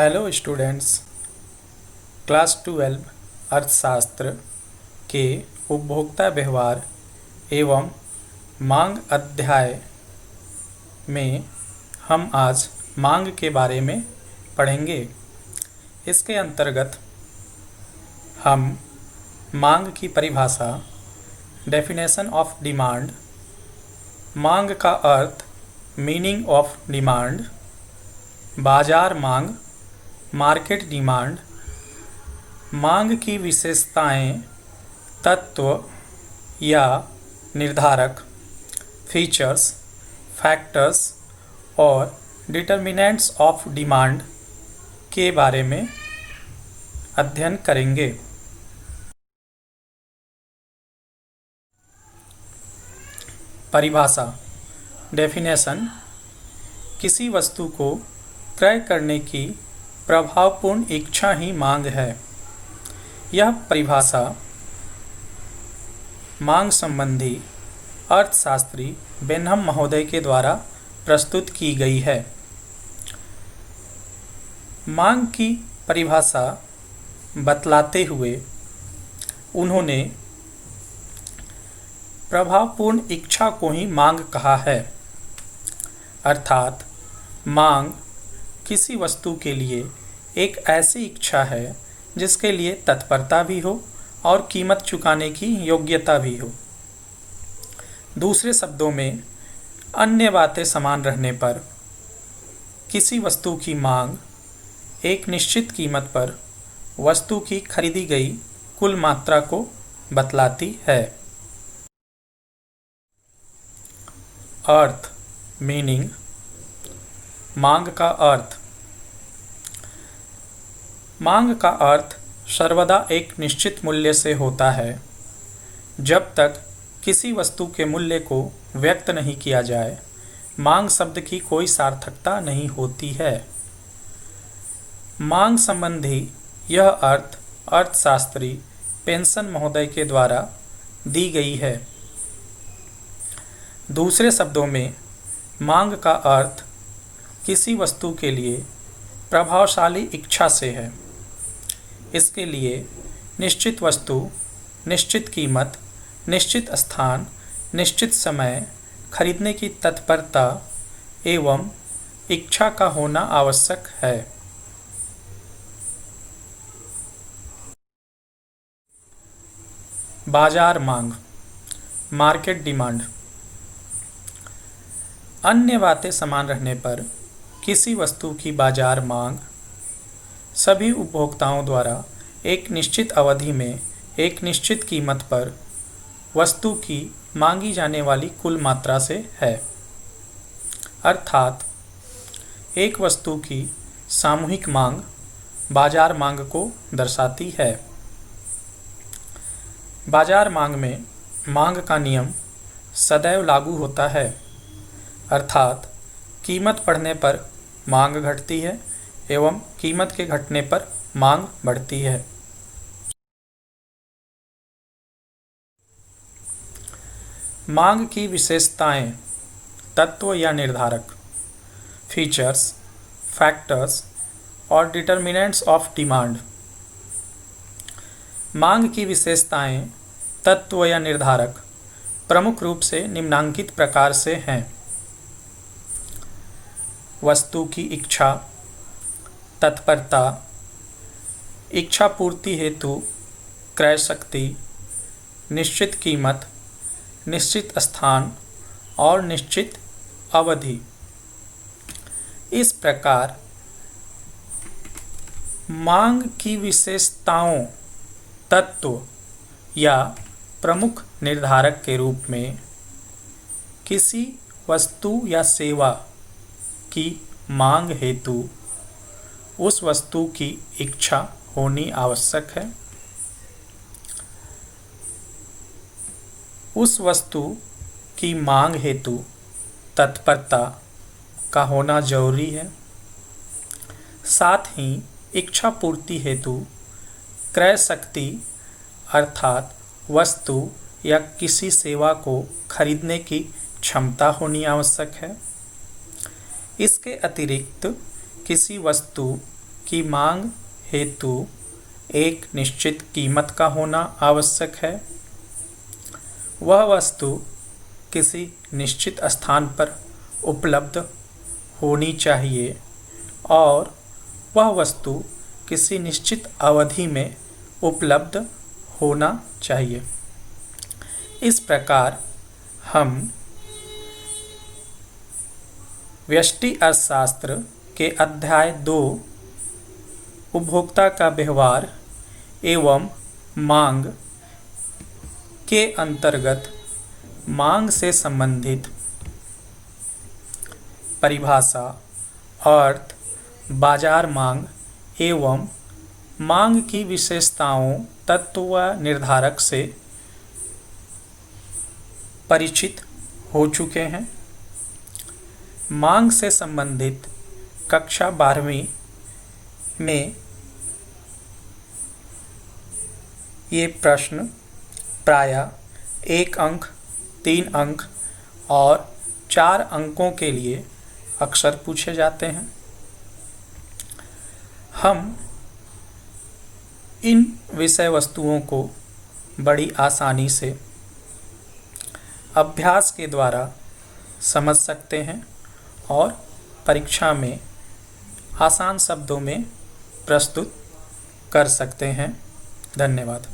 Hello students, class 12 अर्थशास्त्र के उपभोक्ता व्यवहार एवं मांग अध्याय में हम आज मांग के बारे में पढ़ेंगे। इसके अंतर्गत हम मांग की परिभाषा, डेफिनेशन ऑफ डिमांड, मांग का अर्थ, मीनिंग ऑफ डिमांड, बाजार मांग, मार्केट डिमांड, मांग की विशेषताएं, तत्व या निर्धारक, फीचर्स, फैक्टर्स और डिटर्मिनेंट्स ऑफ डिमांड के बारे में अध्ययन करेंगे। परिभाषा, डेफिनेशन, किसी वस्तु को क्रय करने की प्रभावपूर्ण इच्छा ही मांग है। यह परिभाषा मांग संबंधी अर्थशास्त्री बेनहम महोदय के द्वारा प्रस्तुत की गई है। मांग की परिभाषा बतलाते हुए उन्होंने प्रभावपूर्ण इच्छा को ही मांग कहा है, अर्थात मांग किसी वस्तु के लिए एक ऐसी इच्छा है जिसके लिए तत्परता भी हो और कीमत चुकाने की योग्यता भी हो। दूसरे शब्दों में, अन्य बातें समान रहने पर किसी वस्तु की मांग एक निश्चित कीमत पर वस्तु की खरीदी गई कुल मात्रा को बतलाती है। अर्थ, मीनिंग, मांग का अर्थ। मांग का अर्थ सर्वदा एक निश्चित मूल्य से होता है। जब तक किसी वस्तु के मूल्य को व्यक्त नहीं किया जाए, मांग शब्द की कोई सार्थकता नहीं होती है। मांग संबंधी यह अर्थ अर्थशास्त्री पेंसन महोदय के द्वारा दी गई है। दूसरे शब्दों में, मांग का अर्थ किसी वस्तु के लिए प्रभावशाली इच्छा से है। इसके लिए निश्चित वस्तु, निश्चित कीमत, निश्चित स्थान, निश्चित समय खरीदने की तत्परता एवं इच्छा का होना आवश्यक है। बाजार मांग, मार्केट डिमांड। अन्य बातें समान रहने पर किसी वस्तु की बाजार मांग सभी उपभोक्ताओं द्वारा एक निश्चित अवधि में एक निश्चित कीमत पर वस्तु की मांगी जाने वाली कुल मात्रा से है। अर्थात एक वस्तु की सामूहिक मांग बाजार मांग को दर्शाती है। बाजार मांग में मांग का नियम सदैव लागू होता है, अर्थात कीमत बढ़ने पर मांग घटती है एवं कीमत के घटने पर मांग बढ़ती है। मांग की विशेषताएं, तत्व या निर्धारक, फीचर्स, फैक्टर्स और डिटर्मिनेंट्स ऑफ डिमांड। मांग की विशेषताएं, तत्व या निर्धारक प्रमुख रूप से निम्नांकित प्रकार से हैं। वस्तु की इच्छा, तत्परता, इच्छा पूर्ति हेतु क्रय शक्ति, निश्चित कीमत, निश्चित स्थान और निश्चित अवधि। इस प्रकार मांग की विशेषताओं, तत्व या प्रमुख निर्धारक के रूप में किसी वस्तु या सेवा की मांग हेतु उस वस्तु की इच्छा होनी आवश्यक है। उस वस्तु की मांग हेतु तत्परता का होना जरूरी है। साथ ही इच्छा पूर्ति हेतु क्रय शक्ति अर्थात वस्तु या किसी सेवा को खरीदने की क्षमता होनी आवश्यक है। इसके अतिरिक्त किसी वस्तु कि मांग हेतु एक निश्चित कीमत का होना आवश्यक है। वह वस्तु किसी निश्चित स्थान पर उपलब्ध होनी चाहिए और वह वस्तु किसी निश्चित अवधि में उपलब्ध होना चाहिए। इस प्रकार हम व्यष्टि अर्थशास्त्र के अध्याय 2 उपभोक्ता का व्यवहार एवं मांग के अंतर्गत मांग से संबंधित परिभाषा, अर्थ, बाजार मांग एवं मांग की विशेषताओं, तत्व व निर्धारक से परिचित हो चुके हैं। मांग से संबंधित कक्षा 12वीं में ये प्रश्न प्रायः 1 अंक, 3 अंक और 4 अंकों के लिए अक्सर पूछे जाते हैं। हम इन विषय वस्तुओं को बड़ी आसानी से अभ्यास के द्वारा समझ सकते हैं और परीक्षा में आसान शब्दों में प्रस्तुत कर सकते हैं। धन्यवाद।